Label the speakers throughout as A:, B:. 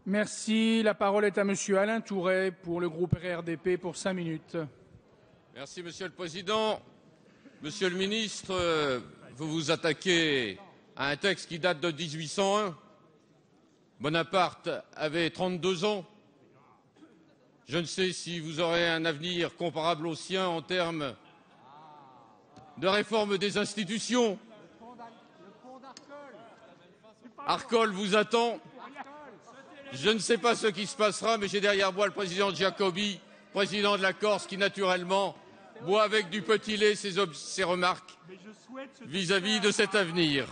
A: Merci. La parole est à Monsieur Alain Tourret pour le groupe RRDP pour 5 minutes.
B: Merci, Monsieur le Président. Monsieur le Ministre, vous vous attaquez à un texte qui date de 1801. Bonaparte avait 32 ans. Je ne sais si vous aurez un avenir comparable au sien en termes de réforme des institutions. Arcole vous attend. Je ne sais pas ce qui se passera, mais j'ai derrière moi le président Giacobbi, président de la Corse, qui naturellement boit avec du petit lait ses remarques vis-à-vis de cet avenir.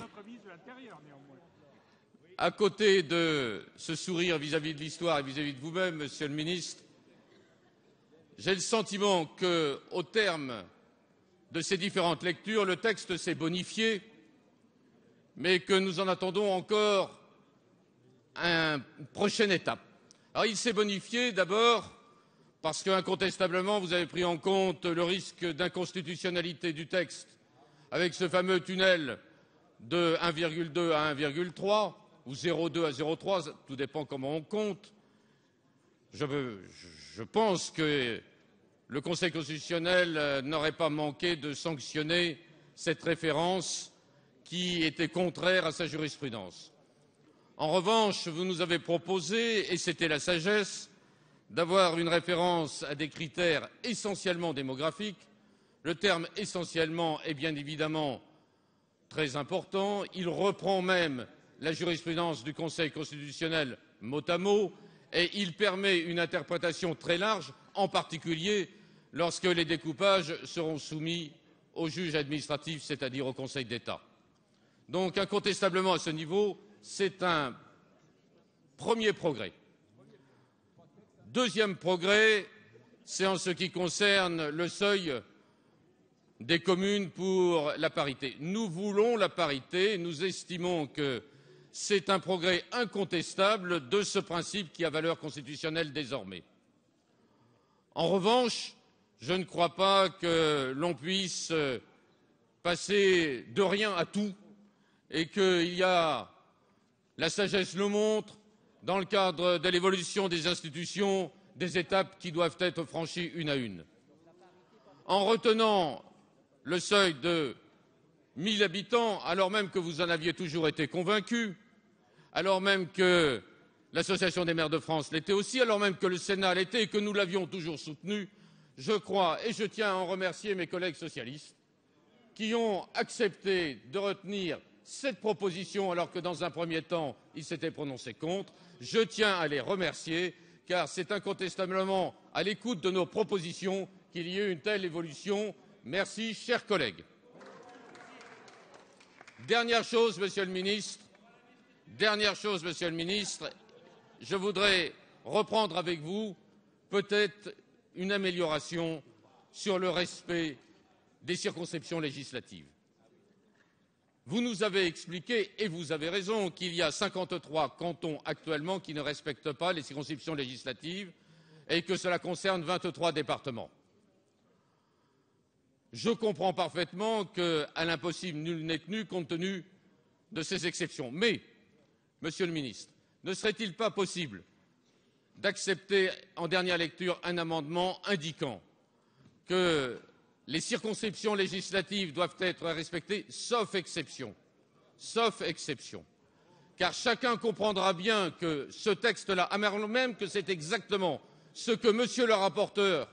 B: À côté de ce sourire vis-à-vis de l'histoire et vis-à-vis de vous-même, Monsieur le Ministre, j'ai le sentiment qu'au terme de ces différentes lectures, le texte s'est bonifié, mais que nous en attendons encore une prochaine étape. Alors il s'est bonifié d'abord parce qu'incontestablement vous avez pris en compte le risque d'inconstitutionnalité du texte avec ce fameux tunnel de 1,2 à 1,3 ou 0,2 à 0,3, tout dépend comment on compte. Je pense que le Conseil constitutionnel n'aurait pas manqué de sanctionner cette référence qui était contraire à sa jurisprudence. En revanche, vous nous avez proposé, et c'était la sagesse, d'avoir une référence à des critères essentiellement démographiques. Le terme essentiellement est bien évidemment très important. Il reprend même la jurisprudence du Conseil constitutionnel mot à mot et il permet une interprétation très large, en particulier lorsque les découpages seront soumis au juge administratif, c'est-à-dire au Conseil d'État. Donc incontestablement à ce niveau, c'est un premier progrès. Deuxième progrès, c'est en ce qui concerne le seuil des communes pour la parité. Nous voulons la parité, nous estimons que c'est un progrès incontestable de ce principe qui a valeur constitutionnelle désormais. En revanche, je ne crois pas que l'on puisse passer de rien à tout et qu'il y a, la sagesse le montre, dans le cadre de l'évolution des institutions, des étapes qui doivent être franchies une à une. En retenant le seuil de 1000 habitants, alors même que vous en aviez toujours été convaincus, alors même que l'Association des maires de France l'était aussi, alors même que le Sénat l'était et que nous l'avions toujours soutenu, je crois, et je tiens à en remercier mes collègues socialistes, qui ont accepté de retenir cette proposition alors que dans un premier temps, ils s'étaient prononcés contre. Je tiens à les remercier car c'est incontestablement à l'écoute de nos propositions qu'il y a eu une telle évolution. Merci, chers collègues. Dernière chose, Monsieur le Ministre, je voudrais reprendre avec vous peut-être une amélioration sur le respect des circonscriptions législatives. Vous nous avez expliqué, et vous avez raison, qu'il y a 53 cantons actuellement qui ne respectent pas les circonscriptions législatives et que cela concerne 23 départements. Je comprends parfaitement qu'à l'impossible, nul n'est tenu compte tenu de ces exceptions. Mais, Monsieur le Ministre, ne serait-il pas possible d'accepter en dernière lecture un amendement indiquant que les circonscriptions législatives doivent être respectées, sauf exception, car chacun comprendra bien que ce texte-là, alors même que c'est exactement ce que Monsieur le rapporteur,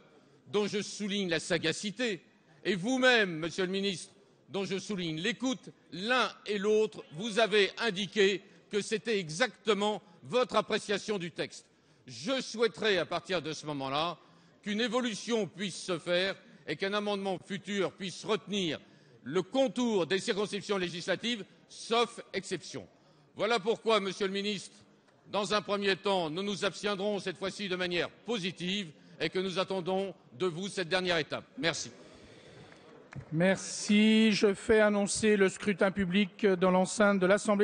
B: dont je souligne la sagacité, et vous-même, Monsieur le Ministre, dont je souligne l'écoute, l'un et l'autre, vous avez indiqué que c'était exactement votre appréciation du texte. Je souhaiterais, à partir de ce moment-là, qu'une évolution puisse se faire et qu'un amendement futur puisse retenir le contour des circonscriptions législatives, sauf exception. Voilà pourquoi, Monsieur le Ministre, dans un premier temps, nous nous abstiendrons cette fois-ci de manière positive et que nous attendons de vous cette dernière étape. Merci.
A: Merci. Je fais annoncer le scrutin public dans l'enceinte de l'Assemblée.